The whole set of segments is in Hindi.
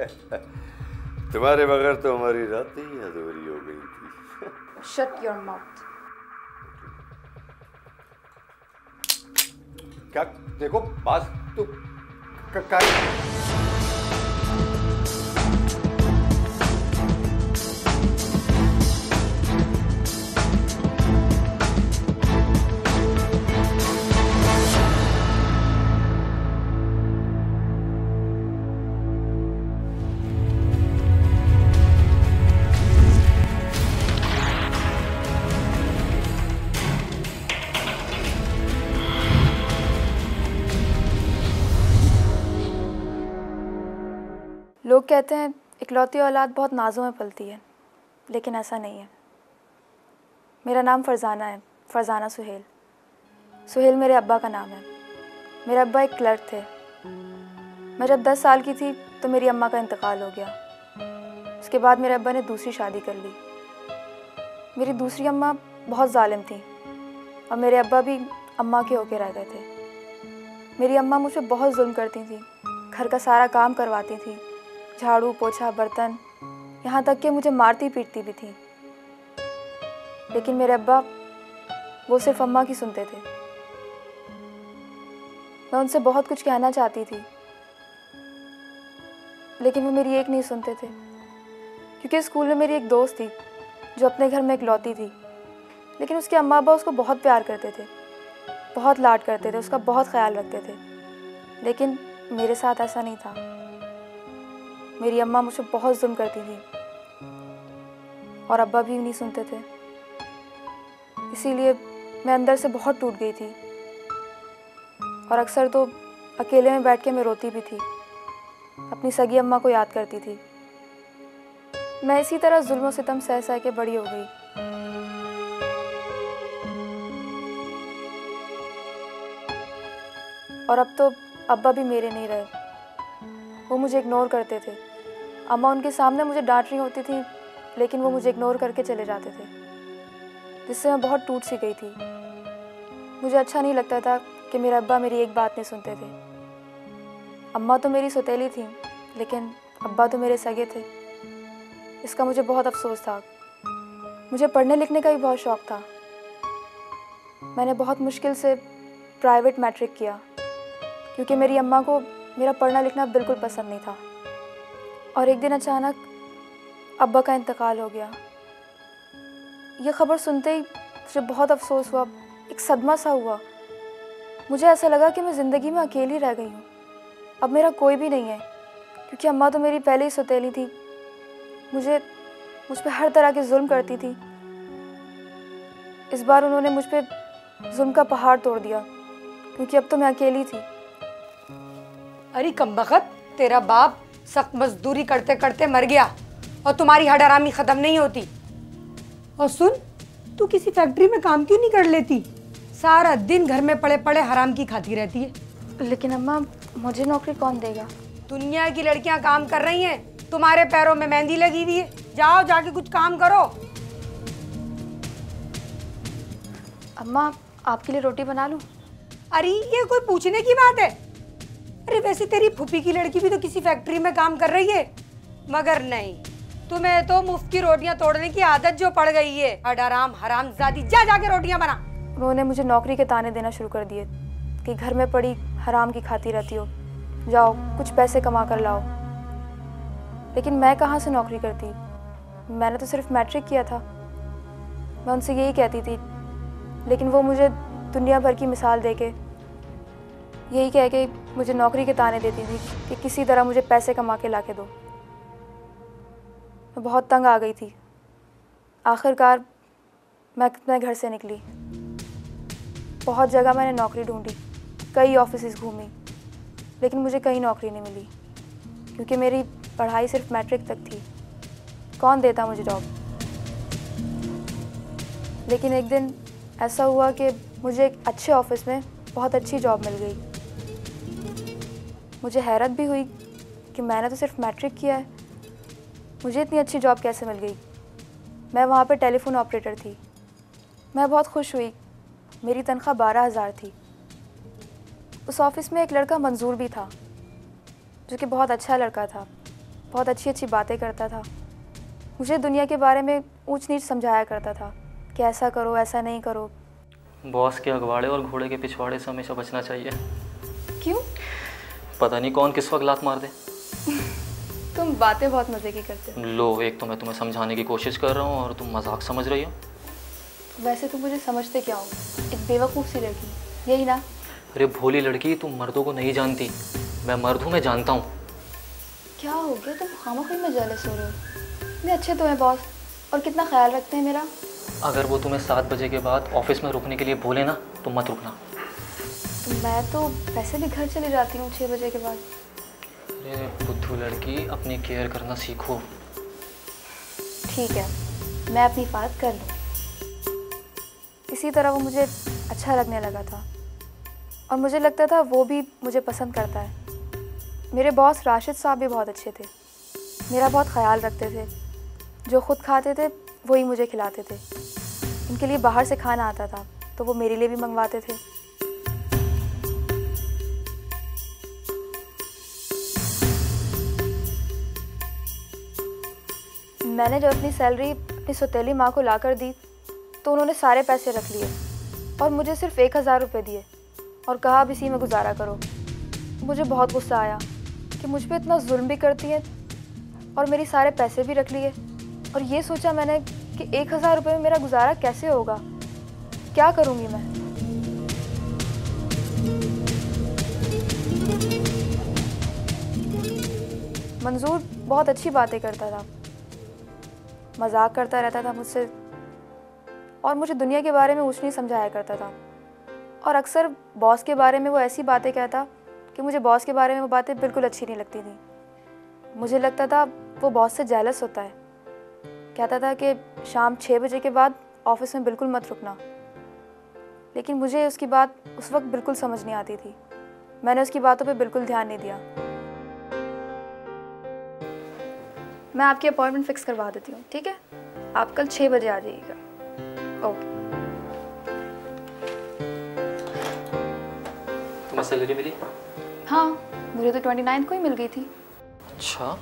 तुम्हारे बगैर तो हमारी रात ही अधूरी हो गई थी। Shut your mouth. क्या देखो बात तो लोग कहते हैं इकलौती औलाद बहुत नाज़ों में पलती है, लेकिन ऐसा नहीं है। मेरा नाम फरजाना है, फरजाना सुहेल। सुहेल मेरे अब्बा का नाम है। मेरे अब्बा एक क्लर्क थे। मैं जब 10 साल की थी तो मेरी अम्मा का इंतकाल हो गया। उसके बाद मेरे अब्बा ने दूसरी शादी कर ली। मेरी दूसरी अम्मा बहुत जालिम थी और मेरे अब्बा भी अम्मा के होके रह गए थे। मेरी अम्मा मुझ पर बहुत जुल्म करती थी, घर का सारा काम करवाती थी, झाड़ू पोछा बर्तन, यहाँ तक कि मुझे मारती पीटती भी थी। लेकिन मेरे अब्बा वो सिर्फ अम्मा की सुनते थे। मैं उनसे बहुत कुछ कहना चाहती थी, लेकिन वो मेरी एक नहीं सुनते थे। क्योंकि स्कूल में मेरी एक दोस्त थी जो अपने घर में इकलौती थी, लेकिन उसके अम्मा अब्बा उसको बहुत प्यार करते थे, बहुत लाड करते थे, उसका बहुत ख्याल रखते थे। लेकिन मेरे साथ ऐसा नहीं था। मेरी अम्मा मुझे बहुत जुल्म करती थी और अब्बा भी नहीं सुनते थे। इसीलिए मैं अंदर से बहुत टूट गई थी और अक्सर तो अकेले में बैठ के मैं रोती भी थी, अपनी सगी अम्मा को याद करती थी। मैं इसी तरह जुल्म और सितम सह सह के बड़ी हो गई। और अब तो अब्बा भी मेरे नहीं रहे। वो मुझे इग्नोर करते थे। अम्मा उनके सामने मुझे डांट रही होती थी, लेकिन वो मुझे इग्नोर करके चले जाते थे, जिससे मैं बहुत टूट सी गई थी। मुझे अच्छा नहीं लगता था कि मेरे अब्बा मेरी एक बात नहीं सुनते थे। अम्मा तो मेरी सौतेली थी, लेकिन अब्बा तो मेरे सगे थे। इसका मुझे बहुत अफसोस था। मुझे पढ़ने लिखने का भी बहुत शौक़ था। मैंने बहुत मुश्किल से प्राइवेट मैट्रिक किया, क्योंकि मेरी अम्मा को मेरा पढ़ना लिखना बिल्कुल पसंद नहीं था। और एक दिन अचानक अब्बा का इंतकाल हो गया। यह खबर सुनते ही मुझे बहुत अफसोस हुआ, एक सदमा सा हुआ। मुझे ऐसा लगा कि मैं ज़िंदगी में अकेली रह गई हूँ। अब मेरा कोई भी नहीं है, क्योंकि अम्मा तो मेरी पहले ही सौतेली थी। मुझ पर हर तरह के जुल्म करती थी। इस बार उन्होंने मुझ पर जुल्म का पहाड़ तोड़ दिया, क्योंकि अब तो मैं अकेली थी। अरे कमबख्त, तेरा बाप सख्त मजदूरी करते करते मर गया और तुम्हारी हडरामी खत्म नहीं होती। और सुन, तू किसी फैक्ट्री में काम क्यों नहीं कर लेती? सारा दिन घर में पड़े पड़े हराम की खाती रहती है। लेकिन अम्मा, मुझे नौकरी कौन देगा? दुनिया की लड़कियां काम कर रही हैं, तुम्हारे पैरों में मेहंदी लगी हुई है। जाओ जाके कुछ काम करो। अम्मा, आपके लिए रोटी बना लूं? अरे ये कोई पूछने की बात है? अरे वैसे तेरी फूफी की लड़की भी तो किसी फैक्ट्री में काम कर रही है, मगर नहीं, तुम्हें तो मुफ्त की रोटियां तोड़ने की आदत जो पड़ गई है। हराम हरामजादी, जा जाके रोटियां बना। उन्होंने मुझे नौकरी के ताने देना शुरू कर दिए कि घर में पड़ी हराम की खाती रहती हो, जाओ कुछ पैसे कमा कर लाओ। लेकिन मैं कहाँ से नौकरी करती? मैंने तो सिर्फ मैट्रिक किया था। मैं उनसे यही कहती थी, लेकिन वो मुझे दुनिया भर की मिसाल देके यही कह के मुझे नौकरी के ताने देती थी कि किसी तरह मुझे पैसे कमा के ला के दो। मैं बहुत तंग आ गई थी। आखिरकार मैं अपने घर से निकली। बहुत जगह मैंने नौकरी ढूंढी, कई ऑफिसेज घूमी, लेकिन मुझे कहीं नौकरी नहीं मिली, क्योंकि मेरी पढ़ाई सिर्फ मैट्रिक तक थी। कौन देता मुझे जॉब? लेकिन एक दिन ऐसा हुआ कि मुझे एक अच्छे ऑफिस में बहुत अच्छी जॉब मिल गई। मुझे हैरत भी हुई कि मैंने तो सिर्फ मैट्रिक किया है, मुझे इतनी अच्छी जॉब कैसे मिल गई। मैं वहाँ पे टेलीफोन ऑपरेटर थी। मैं बहुत खुश हुई। मेरी तनख्वाह 12,000 थी। उस ऑफ़िस में एक लड़का मंजूर भी था, जो कि बहुत अच्छा लड़का था, बहुत अच्छी अच्छी बातें करता था। मुझे दुनिया के बारे में ऊंच नीच समझाया करता था कि ऐसा करो, ऐसा नहीं करो। बॉस के अगवाड़े और घोड़े के पिछवाड़े से हमेशा बचना चाहिए। क्यों? पता नहीं कौन किस वक्त लात मार दे। तुम बातें बहुत मज़े की करते हो। लो, एक तो मैं तुम्हें समझाने की कोशिश कर रहा हूँ और तुम मजाक समझ रही हो। वैसे तुम मुझे समझते क्या हो? एक बेवकूफ़ सी लड़की, यही ना? अरे भोली लड़की, तुम मर्दों को नहीं जानती। मैं मर्द हूँ, मैं जानता हूँ। क्या हो गया? तुम खामोखी में जेलस हो रहे हो। इतने अच्छे तो हैं बॉस, और कितना ख्याल रखते हैं मेरा। अगर वो तुम्हें 7 बजे के बाद ऑफिस में रुकने के लिए बोले ना, तो मत रुकना। तो मैं तो वैसे भी घर चली जाती हूँ 6 बजे के बाद। अरे बुद्धू लड़की, अपनी केयर करना सीखो। ठीक है, मैं अपनी हिफाजत कर लूँ। इसी तरह वो मुझे अच्छा लगने लगा था, और मुझे लगता था वो भी मुझे पसंद करता है। मेरे बॉस राशिद साहब भी बहुत अच्छे थे, मेरा बहुत ख्याल रखते थे। जो खुद खाते थे वही मुझे खिलाते थे। उनके लिए बाहर से खाना आता था तो वो मेरे लिए भी मंगवाते थे। मैंने जब अपनी सैलरी अपनी सौतेली माँ को लाकर दी तो उन्होंने सारे पैसे रख लिए और मुझे सिर्फ 1000 रुपये दिए और कहा अब इसी में गुजारा करो। मुझे बहुत गुस्सा आया कि मुझ पे इतना जुल्म भी करती है और मेरी सारे पैसे भी रख लिए। और ये सोचा मैंने कि 1000 रुपये में मेरा गुजारा कैसे होगा, क्या करूँगी मैं। मंजूर बहुत अच्छी बातें करता था, मजाक करता रहता था मुझसे, और मुझे दुनिया के बारे में ऊँच नीच समझाया करता था। और अक्सर बॉस के बारे में वो ऐसी बातें कहता कि मुझे बॉस के बारे में वो बातें बिल्कुल अच्छी नहीं लगती थी। मुझे लगता था वो बॉस से जेलस होता है। कहता था कि शाम 6 बजे के बाद ऑफिस में बिल्कुल मत रुकना, लेकिन मुझे उसकी बात उस वक्त बिल्कुल समझ नहीं आती थी। मैंने उसकी बातों पे बिल्कुल ध्यान नहीं दिया। मैं आपकी अपॉइंटमेंट फिक्स करवा देती हूँ, ठीक है? आप कल 6 बजे आ जाइएगा। ओके। तुम्हें सैलरी मिली? हाँ, मुझे तो 29 को ही मिल गई थी। अच्छा।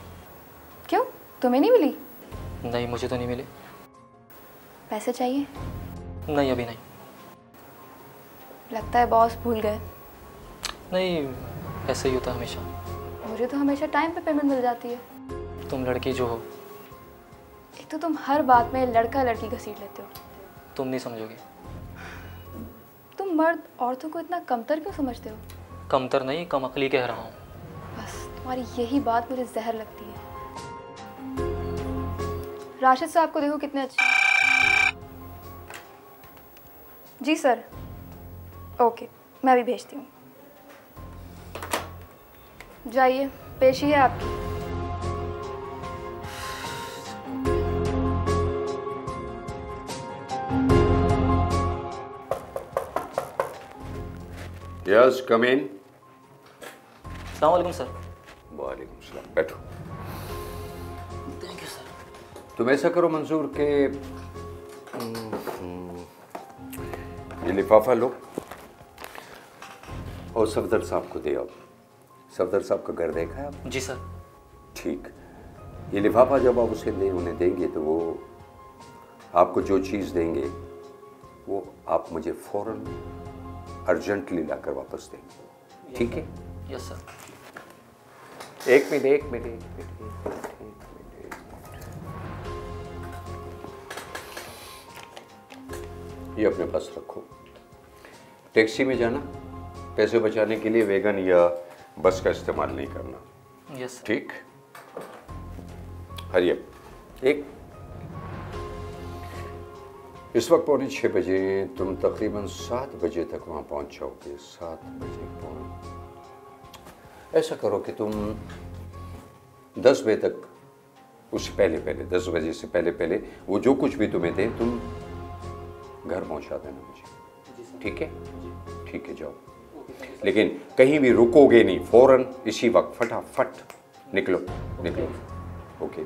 क्यों, तुम्हें नहीं मिली? नहीं, मुझे तो नहीं मिली। पैसे चाहिए? नहीं, अभी नहीं। लगता है बॉस भूल गए। नहीं, ऐसे ही होता है हमेशा। मुझे तो हमेशा टाइम पे पेमेंट मिल जाती है। तुम लड़की जो हो। एक तो तुम हर बात में लड़का लड़की घसीट लेते हो। तुम नहीं समझोगे। तुम मर्द औरतों को इतना कमतर क्यों समझते हो? कमतर नहीं, कम अकली कह रहा हूँ। बस तुम्हारी यही बात मुझे जहर लगती है। राशिद साहब को देखो कितने अच्छे। जी सर। ओके, मैं भी भेजती हूँ। जाइए, पेशी है आपकी। यस, कम इन। अस्सलाम वालेकुम सर। वालेकुम सलाम, बैठो। Thank you sir. तुम ऐसा करो मंजूर के ये लिफाफा लो और सफदर साहब को दे आओ। सफदर साहब का घर देखा है आप? जी सर। ठीक। ये लिफाफा जब आप उन्हें देंगे तो वो आपको जो चीज़ देंगे वो आप मुझे फ़ौरन अर्जेंटली लाकर वापस देंगे, ठीक है? Yes sir. एक मिनट। ये अपने पास रखो। टैक्सी में जाना, पैसे बचाने के लिए वैगन या बस का इस्तेमाल नहीं करना। Yes sir. ठीक? हरिए। एक इस वक्त 6:45 बजे, तुम तकरीबन 7 बजे तक वहाँ पहुँच जाओगे। 7 बजे पहुँच। ऐसा करो कि तुम 10 बजे तक, उससे पहले 10 बजे से पहले वो जो कुछ भी तुम्हें दें तुम घर पहुँचा देना मुझे, ठीक है? ठीक है, जाओ। लेकिन कहीं भी रुकोगे नहीं, फौरन इसी वक्त फटाफट निकलो। ओके।